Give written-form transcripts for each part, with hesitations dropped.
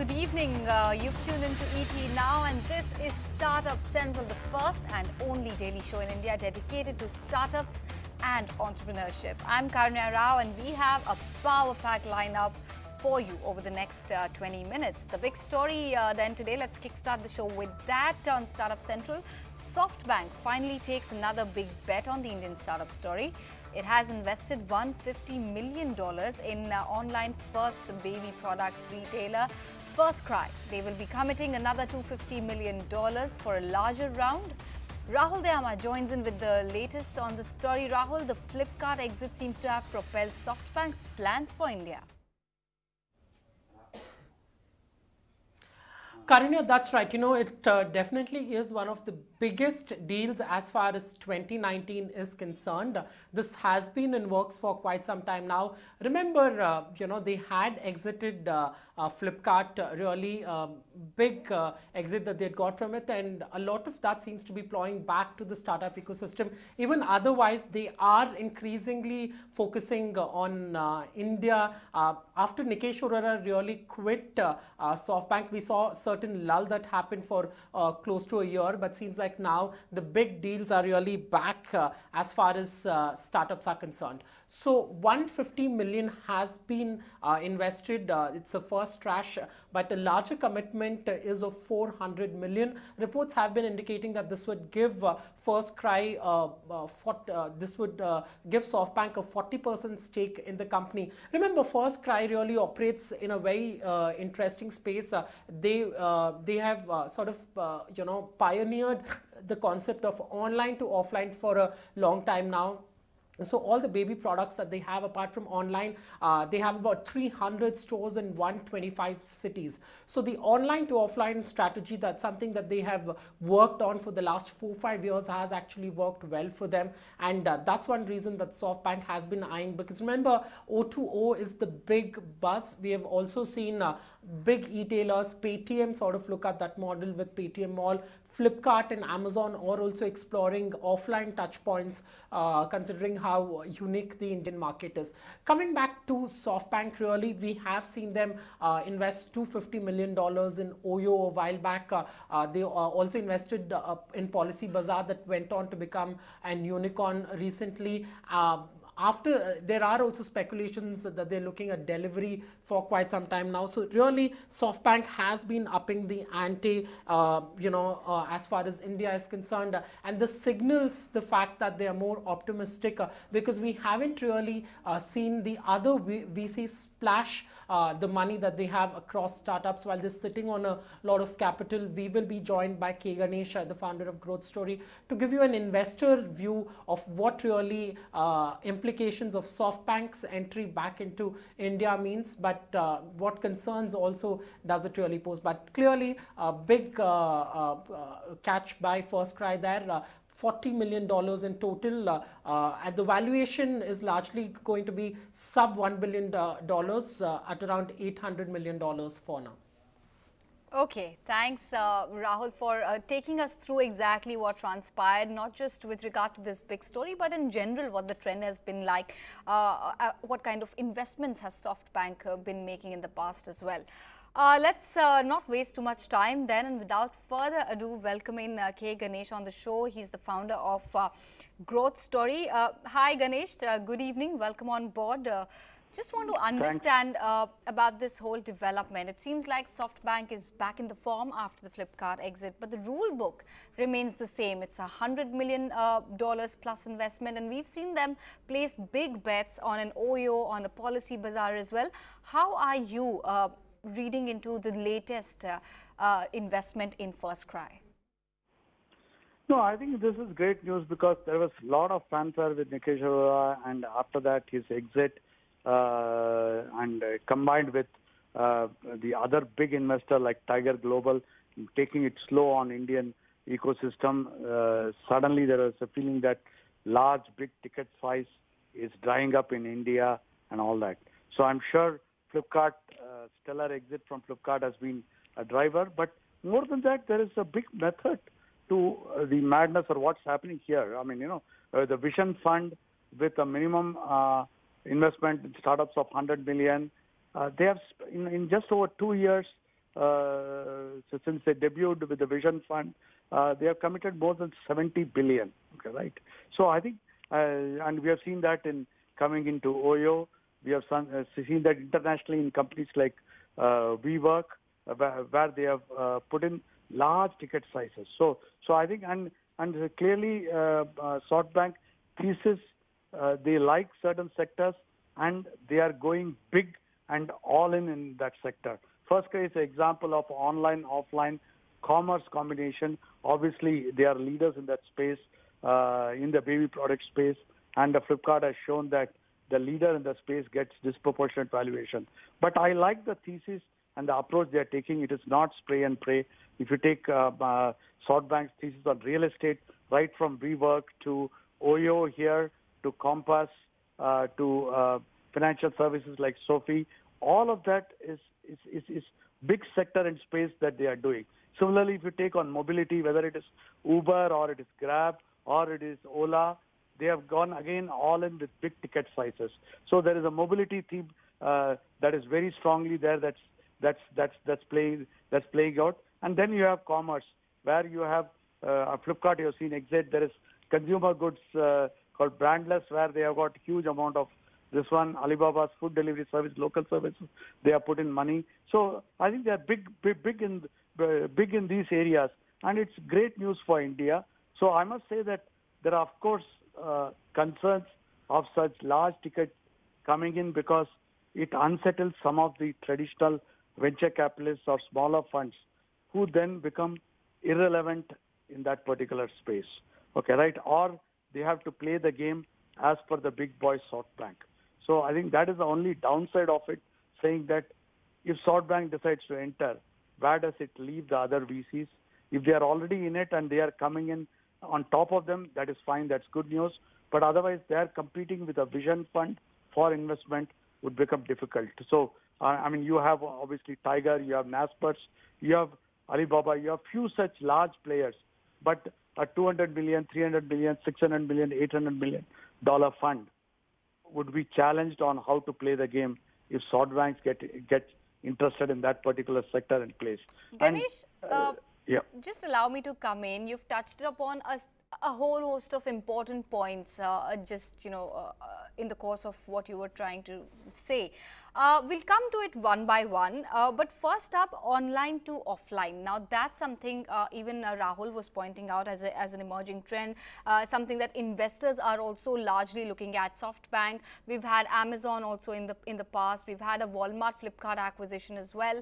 good evening. You've tuned into ET Now, and this is Startup Central, the first and only daily show in India dedicated to startups and entrepreneurship. I'm Karuna Rao, and we have a power-packed lineup for you over the next 20 minutes. The big story then today, let's kickstart the show with that on Startup Central. Softbank finally takes another big bet on the Indian startup story. It has invested $150 million in online first baby products retailer FirstCry. They will be committing another $250 million for a larger round. Rahul Dayama joins in with the latest on the story. Rahul, the Flipkart exit seems to have propelled Softbank's plans for India. Karina, that's right. You know, it definitely is one of the biggest deals as far as 2019 is concerned. This has been in works for quite some time now. Remember, you know, they had exited Flipkart, really big exit that they had got from it, and a lot of that seems to be plowing back to the startup ecosystem. Even otherwise, they are increasingly focusing on India. After Nikesh Arora really quit Softbank, we saw certain lull that happened for close to a year, but seems like now the big deals are really back as far as startups are concerned. So 150 million has been invested. It's the first tranche, but a larger commitment is of 400 million. Reports have been indicating that this would give FirstCry, this would give Softbank a 40% stake in the company. Remember, FirstCry really operates in a very interesting space. They have sort of you know, pioneered the concept of online to offline for a long time now. So all the baby products that they have, apart from online, they have about 300 stores in 125 cities. So the online to offline strategy, that's something that they have worked on for the last 4-5 years, has actually worked well for them. And that's one reason that Softbank has been eyeing, because remember, O2O is the big buzz. We have also seen big e-tailers, Paytm sort of look at that model with Paytm Mall. Flipkart and Amazon are also exploring offline touch points, considering how unique the Indian market is. Coming back to Softbank, really, we have seen them invest $250 million in Oyo a while back. They also invested in Policy Bazaar, that went on to become an unicorn recently. There are also speculations that they're looking at delivery for quite some time now. So really, Softbank has been upping the ante, as far as India is concerned. And this signals the fact that they are more optimistic, because we haven't really seen the other VCs splash the money that they have across startups while they're sitting on a lot of capital. We will be joined by K. Ganesh, the founder of Growth Story, to give you an investor view of what really implications of Softbank's entry back into India means, but what concerns also does it really pose. But clearly, a big catch by FirstCry there. $40 million in total. And the valuation is largely going to be sub $1 billion at around $800 million for now. Okay, thanks Rahul for taking us through exactly what transpired, not just with regard to this big story, but in general what the trend has been like, what kind of investments has Softbank been making in the past as well. Let's not waste too much time then, and without further ado, welcome in K. Ganesh on the show. He's the founder of Growth Story. Hi Ganesh, good evening, welcome on board. Just want to understand about this whole development. It seems like Softbank is back in the form after the Flipkart exit, but the rule book remains the same. It's $100 million plus investment, and we've seen them place big bets on an Oyo, on a Policy Bazaar as well. How are you reading into the latest investment in FirstCry? No, I think this is great news, because there was a lot of fanfare with Nikesh Arora, and after that his exit, and combined with the other big investor like Tiger Global taking it slow on Indian ecosystem, suddenly there was a feeling that large big ticket size is drying up in India and all that. So I'm sure Flipkart, stellar exit from Flipkart has been a driver, but more than that, there is a big method to the madness or what's happening here. I mean, you know, the Vision Fund with a minimum investment in startups of 100 million. They have, in just over 2 years, so since they debuted with the Vision Fund, they have committed more than 70 billion. Okay, right? So I think, and we have seen that in coming into OYO. We have seen that internationally in companies like WeWork, where they have put in large ticket sizes. So I think, and clearly, Softbank thesis, they like certain sectors and they are going big and all in that sector. FirstCry is an example of online, offline commerce combination. Obviously, they are leaders in that space, in the baby product space, and the Flipkart has shown that the leader in the space gets disproportionate valuation. But I like the thesis and the approach they are taking. It is not spray and pray. If you take Softbank's thesis on real estate, right from WeWork to OYO here to Compass to financial services like Sophie, all of that is big sector and space that they are doing. Similarly, if you take on mobility, whether it is Uber or it is Grab or it is Ola, they have gone again all in with big ticket sizes. So there is a mobility theme that is very strongly there. That's playing out. And then you have commerce, where you have Flipkart. You have seen exit. There is consumer goods called Brandless, where they have got huge amount of this one. Alibaba's food delivery service, local services, they have put in money. So I think they are big in these areas, and it's great news for India. So I must say that there are, of course, concerns of such large tickets coming in because it unsettles some of the traditional venture capitalists or smaller funds who then become irrelevant in that particular space. Okay, right? Or they have to play the game as per the big boy Softbank. So I think that is the only downside of it, saying that if Softbank decides to enter, where does it leave the other VCs? If they are already in it and they are coming in on top of them, that is fine, that's good news. But otherwise, they are competing with a Vision Fund for investment would become difficult. So, I mean, you have obviously Tiger, you have Naspers, you have Alibaba, you have few such large players. But a $200 million, $300 million, $600 million, $800 million fund would be challenged on how to play the game if Softbanks get interested in that particular sector and place. Ganesh, yeah. Just allow me to come in. You've touched upon a whole host of important points, in the course of what you were trying to say. We'll come to it one by one, but first up, online to offline. Now, that's something even Rahul was pointing out as an emerging trend, something that investors are also largely looking at. Softbank, we've had Amazon also in the past. We've had a Walmart Flipkart acquisition as well.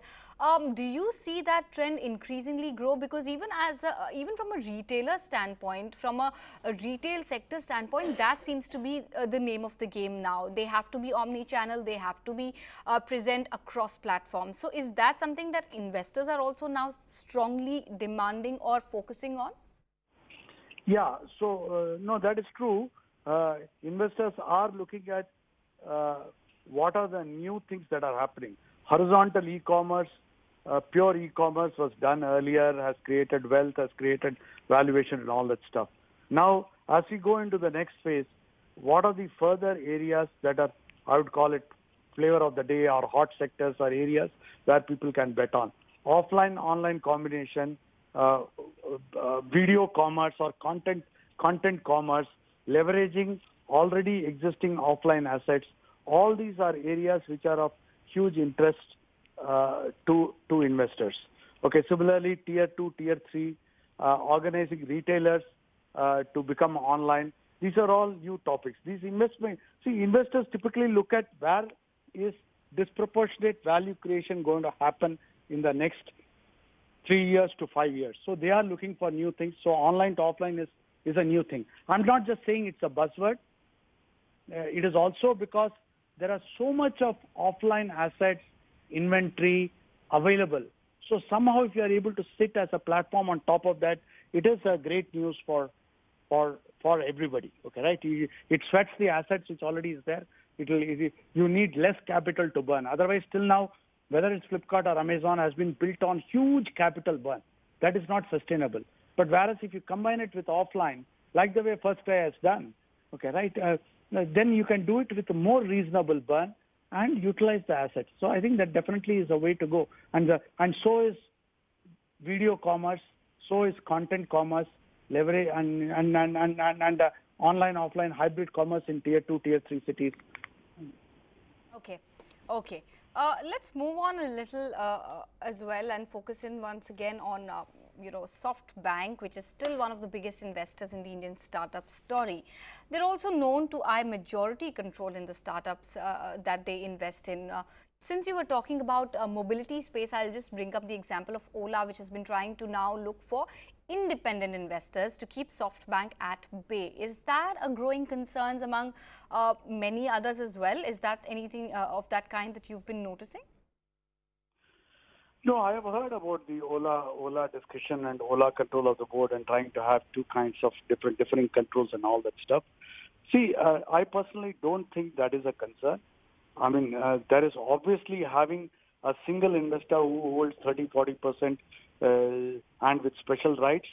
Do you see that trend increasingly grow? Because even from a retailer standpoint, from a retail sector standpoint, that seems to be the name of the game now. They have to be omni-channel. They have to be present across platforms. So is that something that investors are also now strongly demanding or focusing on? Yeah, so no, that is true. Investors are looking at what are the new things that are happening. Horizontal e-commerce, pure e-commerce was done earlier, has created wealth, has created valuation and all that stuff. Now, as we go into the next phase, what are the further areas that are, I would call it, flavor of the day or hot sectors or areas where people can bet on? Offline, online combination, video commerce or content commerce, leveraging already existing offline assets. All these are areas which are of huge interest to investors. Okay, similarly, tier 2, tier 3, organizing retailers to become online. These are all new topics. These investors typically look at where is disproportionate value creation going to happen in the next 3 years to 5 years. So they are looking for new things. So online to offline is a new thing. I'm not just saying it's a buzzword. It is also because there are so much of offline assets, inventory available. So somehow if you are able to sit as a platform on top of that, it is a great news for everybody. Okay, right? It sweats the assets which already is there. You need less capital to burn. Otherwise, till now, whether it's Flipkart or Amazon, has been built on huge capital burn. That is not sustainable. But whereas if you combine it with offline, like the way FirstCry has done, okay, right? Then you can do it with a more reasonable burn, and utilize the assets. So I think that definitely is a way to go. And so is video commerce, so is content commerce, leverage and online offline hybrid commerce in tier 2, tier 3 cities. Okay, okay. Let's move on a little as well and focus in once again on Softbank, which is still one of the biggest investors in the Indian startup story. They're also known to eye majority control in the startups that they invest in. Since you were talking about mobility space, I'll just bring up the example of Ola, which has been trying to now look for independent investors to keep Softbank at bay. Is that a growing concern among many others as well? Is that anything of that kind that you've been noticing? No, I have heard about the Ola discussion and Ola control of the board and trying to have two kinds of different controls and all that stuff. See, I personally don't think that is a concern. I mean, there is obviously having a single investor who holds 30-40% and with special rights.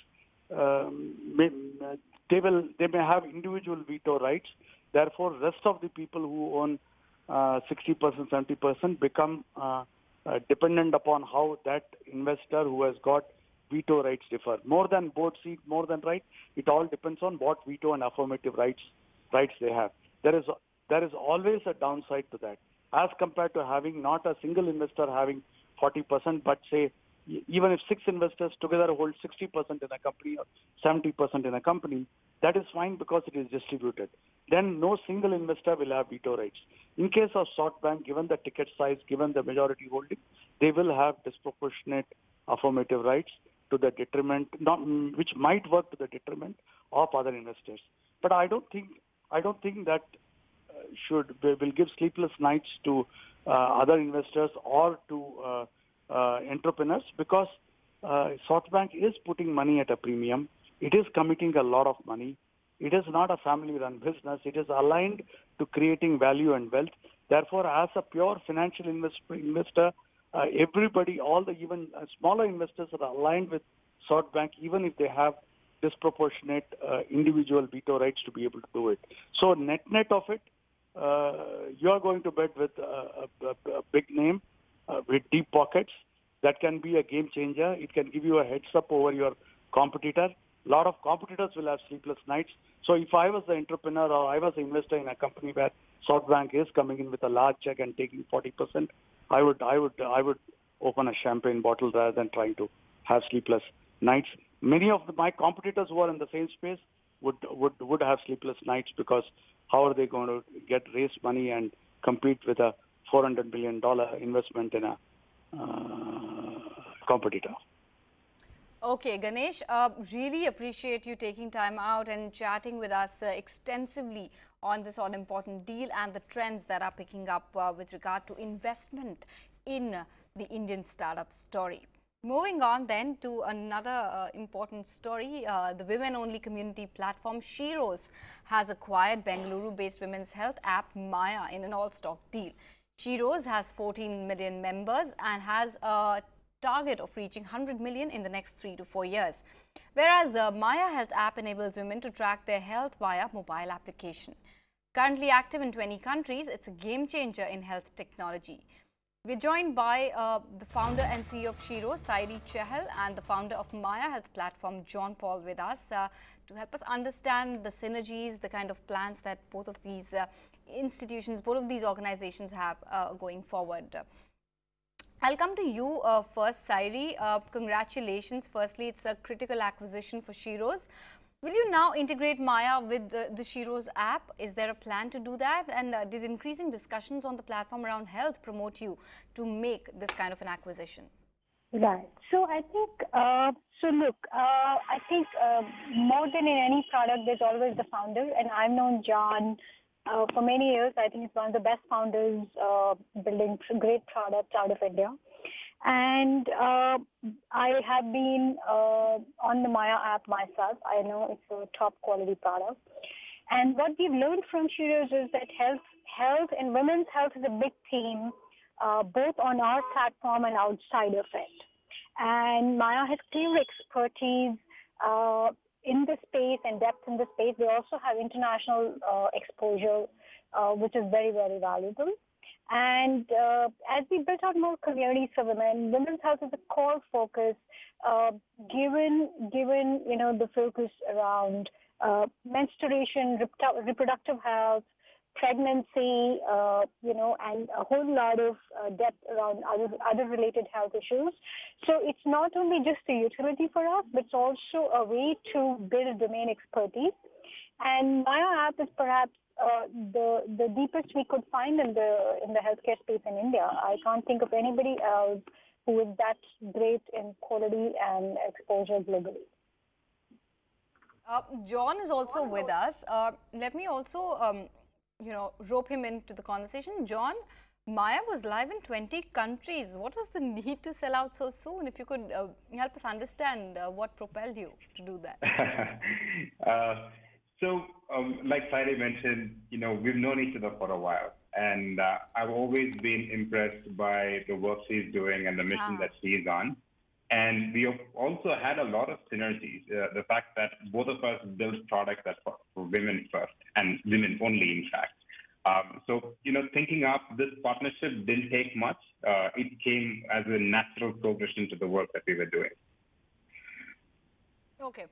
They may have individual veto rights. Therefore, rest of the people who own 60%, 70% become dependent upon how that investor who has got veto rights differ. More than board seat, more than right, it all depends on what veto and affirmative rights they have. There is always a downside to that, as compared to having not a single investor having 40%, but say even if 6 investors together hold 60% in a company or 70% in a company, that is fine because it is distributed. Then no single investor will have veto rights. In case of Softbank, given the ticket size, given the majority holding, they will have disproportionate affirmative rights to the detriment, which might work to the detriment of other investors. But I don't think that will give sleepless nights to other investors or to entrepreneurs, because Softbank is putting money at a premium. It is committing a lot of money. It is not a family-run business. It is aligned to creating value and wealth. Therefore, as a pure financial investor, everybody, all the even smaller investors are aligned with Softbank, even if they have disproportionate individual veto rights to be able to do it. So net of it, you are going to bet with a big name with deep pockets. That can be a game changer. It can give you a heads up over your competitor. A lot of competitors will have sleepless nights. So if I was the entrepreneur or I was an investor in a company where Softbank is coming in with a large check and taking 40%, I would open a champagne bottle rather than trying to have sleepless nights. Many of my competitors who are in the same space would have sleepless nights, because how are they going to raise money and compete with a $400 million investment in a competitor? Okay, Ganesh, really appreciate you taking time out and chatting with us extensively on this all-important deal and the trends that are picking up with regard to investment in the Indian startup story. Moving on then to another important story, the women-only community platform Sheroes has acquired Bengaluru-based women's health app Maya in an all-stock deal. Sheroes has 14 million members and has a target of reaching 100 million in the next 3 to 4 years. Whereas Maya Health app enables women to track their health via mobile application. Currently active in 20 countries, it's a game changer in health technology. We're joined by the founder and CEO of Sheroes, Sairi Chahal, and the founder of Maya Health platform, John Paul, with us to help us understand the synergies, the kind of plans that both of these institutions, both of these organizations have going forward. I'll come to you first, Sairi. Congratulations. Firstly, it's a critical acquisition for Sheroes. Will you now integrate Maya with the Sheroes app? Is there a plan to do that? And did increasing discussions on the platform around health promote you to make this kind of an acquisition? Right. So I think, I think more than in any product, there's always the founder. And I've known John for many years. I think he's one of the best founders building great products out of India. And I have been on the Maya app myself. I know it's a top quality product. And what we've learned from Sheroes is that health and women's health is a big theme, both on our platform and outside of it. And Maya has clear expertise in the space and depth in the space. They also have international exposure, which is very, very valuable. And as we built out more communities for women, women's health is a core focus, given the focus around menstruation, reproductive health, pregnancy, and a whole lot of depth around other related health issues. So it's not only just a utility for us, but it's also a way to build domain expertise. And Maya app is perhaps the deepest we could find in the healthcare space in India. I can't think of anybody else who is that great in quality and exposure globally. John is also with us. Let me also, rope him into the conversation. John, Maya was live in 20 countries. What was the need to sell out so soon? If you could help us understand what propelled you to do that. Like Sairi mentioned, we've known each other for a while, and I've always been impressed by the work she's doing and the mission that she's on. And we have also had a lot of synergies. The fact that both of us built products that for women first and women only, in fact. Thinking up this partnership didn't take much. It came as a natural progression to the work that we were doing. Okay.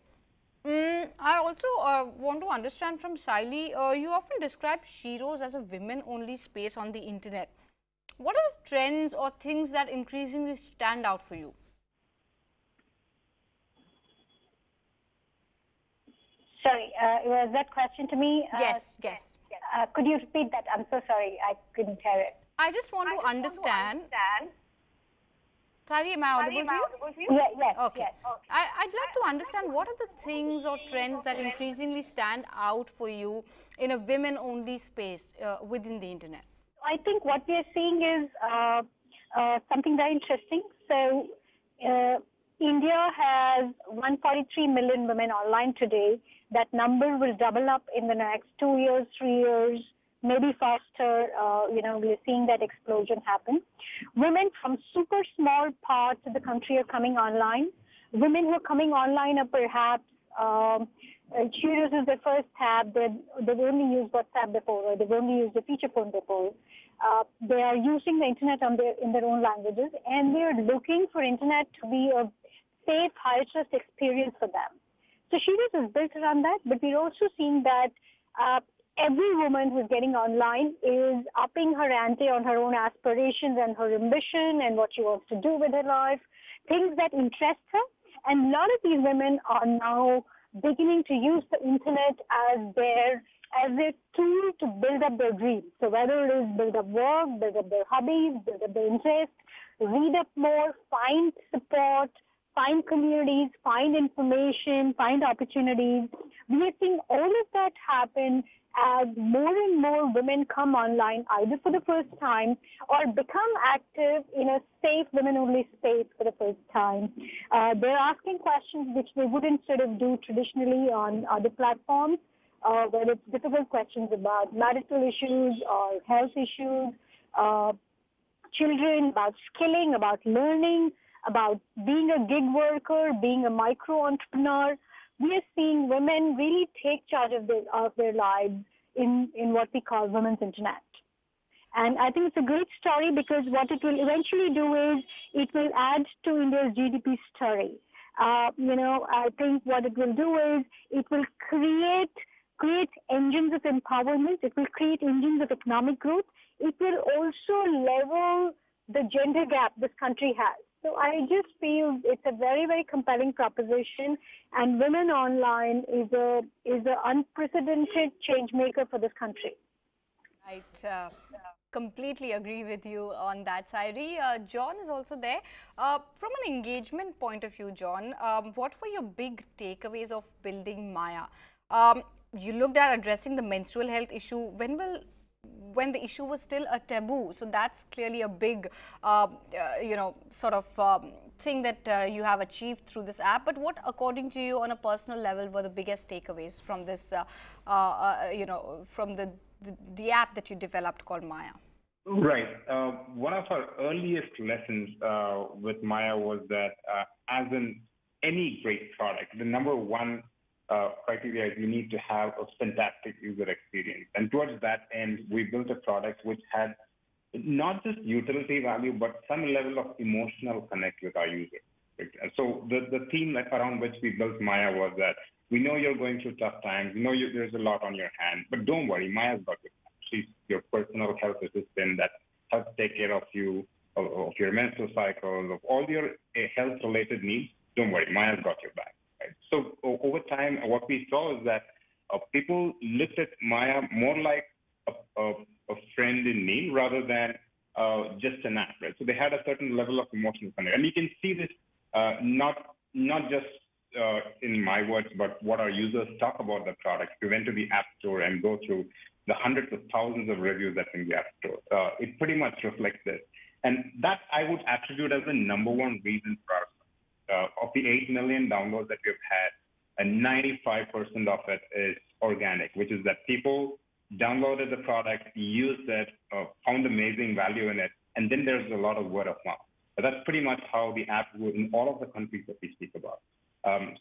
I also want to understand from Saili, you often describe Sheroes as a women-only space on the internet. What are the trends or things that increasingly stand out for you? Sorry, was that question to me? Yes. Could you repeat that? I'm so sorry, I couldn't hear it. I just want to understand. Sorry, am I audible to you? Yes. Okay. Yes. I'd like to understand what are the things or trends that increasingly stand out for you in a women-only space within the internet? I think what we are seeing is something very interesting. So, India has 143 million women online today. That number will double up in the next 2 years, 3 years, maybe faster. We're seeing that explosion happen. Women from super small parts of the country are coming online. Women who are coming online are perhaps, Sheroes is their first tab. They've only used WhatsApp before, or they've only used the feature phone before. They are using the internet in their own languages, and they're looking for internet to be a safe, high-trust experience for them. So Sheroes is built around that, but we're also seeing that every woman who's getting online is upping her ante on her own aspirations and her ambition and what she wants to do with her life, things that interest her. And a lot of these women are now beginning to use the internet as their tool to build up their dreams. So whether it is build up work, build up their hobbies, build up their interests, read up more, find support, find communities, find information, find opportunities. We are seeing all of that happen as more and more women come online, either for the first time or become active in a safe women-only space for the first time. They're asking questions which they wouldn't sort of do traditionally on other platforms, whether it's difficult questions about marital issues or health issues, children, about skilling, about learning, about being a gig worker, being a micro-entrepreneur. We are seeing women really take charge of their lives in what we call women's internet. And I think it's a great story because what it will eventually do is it will add to India's GDP story. I think what it will do is it will create engines of empowerment. It will create engines of economic growth. It will also level the gender gap this country has. So I just feel it's a very, very compelling proposition, and women online is an unprecedented change maker for this country. Right. Completely agree with you on that, Sairi. John is also there. From an engagement point of view, John, what were your big takeaways of building Maya? You looked at addressing the menstrual health issue. When the issue was still a taboo, so that's clearly a big, thing that you have achieved through this app. But what, according to you, on a personal level, were the biggest takeaways from this, from the app that you developed called Maya? Right. One of our earliest lessons with Maya was that, as in any great product, the number one criteria is you need to have a fantastic user experience. And towards that end, we built a product which had not just utility value, but some level of emotional connect with our users. Right? And so the theme around which we built Maya was that we know you're going through tough times. We know there's a lot on your hand, but don't worry, Maya's got your back. She's your personal health assistant that helps take care of you, of your menstrual cycles, of all your health-related needs. Don't worry, Maya's got your back. Right? So over time, what we saw is that people looked at Maya more like a friend in need rather than just an app. Right? So they had a certain level of emotional connect, and you can see this not just in my words, but what our users talk about the product. If you went to the App Store and go through the hundreds of thousands of reviews that's in the App Store, it pretty much reflects this. And that I would attribute as the number one reason for us. Of the 8 million downloads that we've had, and 95% of it is organic, which is that people downloaded the product, used it, found amazing value in it, and then there's a lot of word of mouth. But that's pretty much how the app grew in all of the countries that we speak about.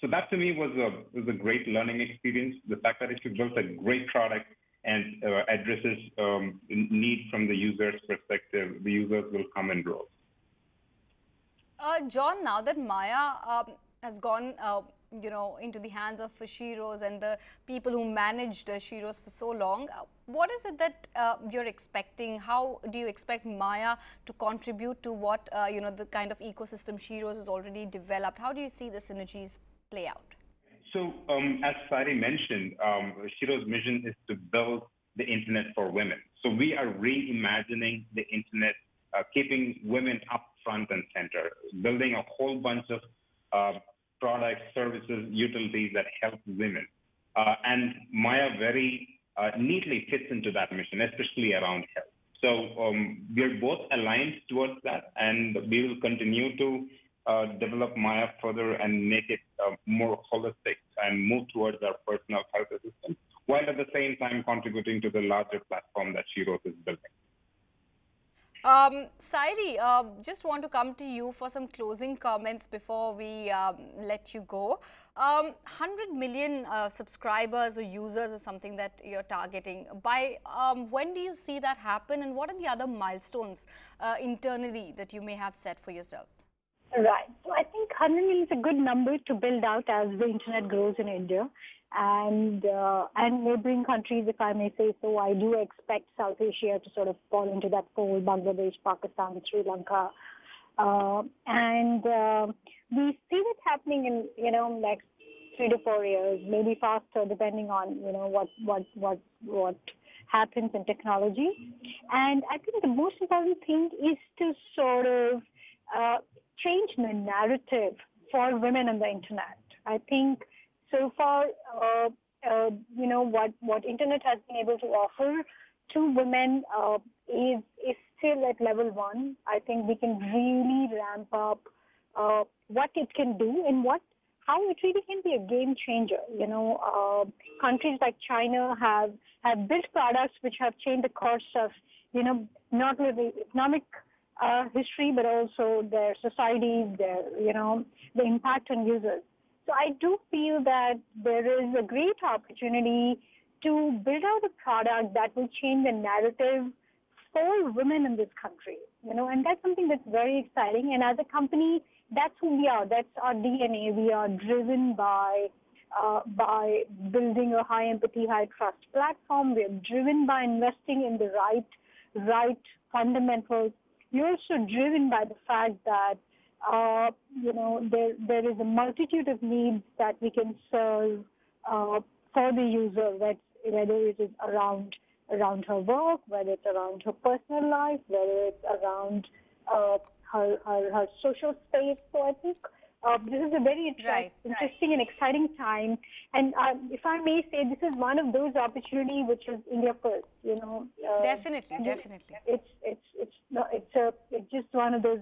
So that to me was a great learning experience. The fact that it built a great product and addresses need from the user's perspective, the users will come in droves. John, now that Maya has gone, into the hands of Sheroes and the people who managed Sheroes for so long, what is it that you're expecting? How do you expect Maya to contribute to what, the kind of ecosystem Sheroes has already developed? How do you see the synergies play out? So as Sari mentioned, Sheroes' mission is to build the internet for women. So we are reimagining the internet, keeping women up front and center, building a whole bunch of products, services, utilities that help women. And Maya very neatly fits into that mission, especially around health. So we're both aligned towards that, and we will continue to develop Maya further and make it more holistic and move towards our personal health assistant, while at the same time contributing to the larger platform that Sheroes is building. Sairi, just want to come to you for some closing comments before we let you go. 100 million subscribers or users is something that you're targeting. By when do you see that happen, and what are the other milestones internally that you may have set for yourself? Right. So I think 100 million is a good number to build out as the internet grows in India. And neighboring countries, if I may say so, I do expect South Asia to sort of fall into that fold: Bangladesh, Pakistan, Sri Lanka, and we see it happening in next 3 to 4 years, maybe faster, depending on what happens in technology. And I think the most important thing is to sort of change the narrative for women on the internet. I think. So far, what internet has been able to offer to women is still at level 1. I think we can really ramp up what it can do and how it really can be a game changer. Countries like China have built products which have changed the course of, not only economic history, but also their societies, the impact on users. So I do feel that there is a great opportunity to build out a product that will change the narrative for women in this country, and that's something that's very exciting. And as a company, that's who we are. That's our DNA. We are driven by building a high empathy, high trust platform. We are driven by investing in the right fundamentals. We're also driven by the fact that there is a multitude of needs that we can serve for the user, whether it is around her work, whether it's around her personal life, whether it's around her social space. So I think this is a very interesting and exciting time. And if I may say, this is one of those opportunities which is India first. Definitely. It's just one of those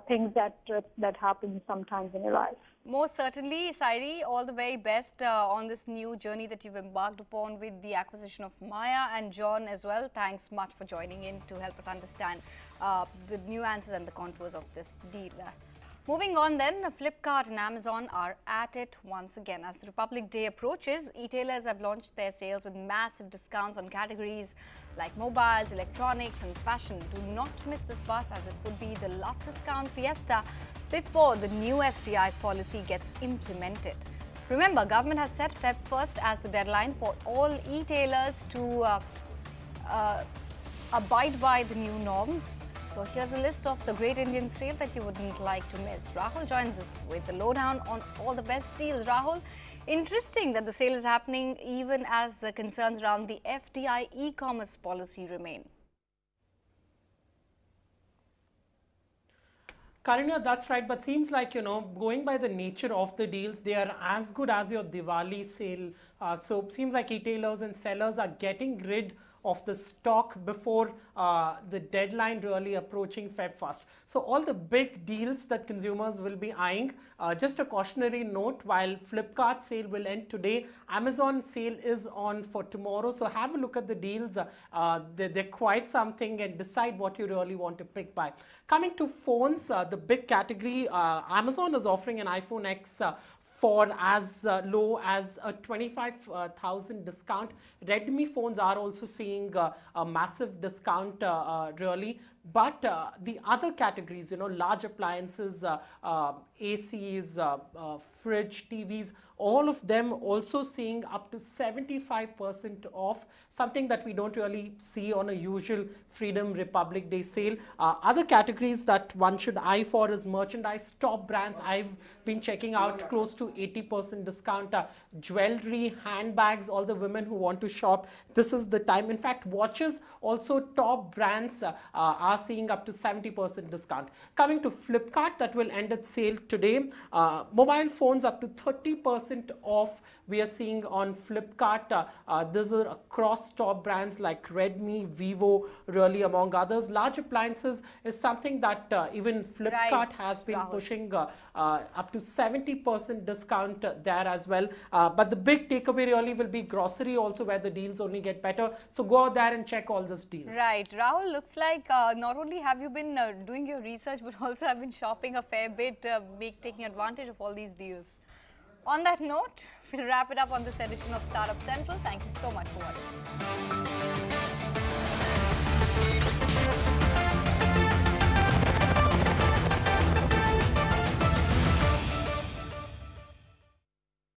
things that happens sometimes in your life. Most certainly, Sairi, all the very best on this new journey that you've embarked upon with the acquisition of Maya, and John as well. Thanks much for joining in to help us understand the nuances and the contours of this deal. Moving on then, Flipkart and Amazon are at it once again. As the Republic Day approaches, retailers have launched their sales with massive discounts on categories like mobiles, electronics and fashion. Do not miss this bus, as it would be the last discount fiesta before the new FDI policy gets implemented. Remember, government has set Feb 1st as the deadline for all retailers to abide by the new norms. So here's a list of the great Indian sale that you wouldn't like to miss. Rahul joins us with the lowdown on all the best deals. Rahul, interesting that the sale is happening even as the concerns around the FDI e-commerce policy remain. Karina, that's right, but seems like, going by the nature of the deals, they are as good as your Diwali sale. So it seems like retailers and sellers are getting rid of the stock before the deadline really approaching Feb 1st. So all the big deals that consumers will be eyeing, just a cautionary note, while Flipkart sale will end today, Amazon sale is on for tomorrow. So have a look at the deals. They're quite something, and decide what you really want to pick by. Coming to phones, the big category, Amazon is offering an iPhone X for as low as a 25,000 discount. Redmi phones are also seeing a massive discount really. But the other categories, large appliances, ACs, fridge, TVs, all of them also seeing up to 75% off, something that we don't really see on a usual Freedom Republic Day sale. Other categories that one should eye for is merchandise, top brands. I've been checking out close to 80% discount. Jewelry, handbags, all the women who want to shop, this is the time. In fact, watches, also top brands are seeing up to 70% discount. Coming to Flipkart, that will end its sale today. Mobile phones up to 30% off we are seeing on Flipkart. These are across top brands like Redmi, Vivo, really among others. Large appliances is something that even Flipkart has been pushing up to 70% discount there as well. But the big takeaway really will be grocery also, where the deals only get better. So go out there and check all these deals. Right. Rahul, looks like not only have you been doing your research, but also have been shopping a fair bit, taking advantage of all these deals. On that note, we'll wrap it up on this edition of Startup Central. Thank you so much for watching.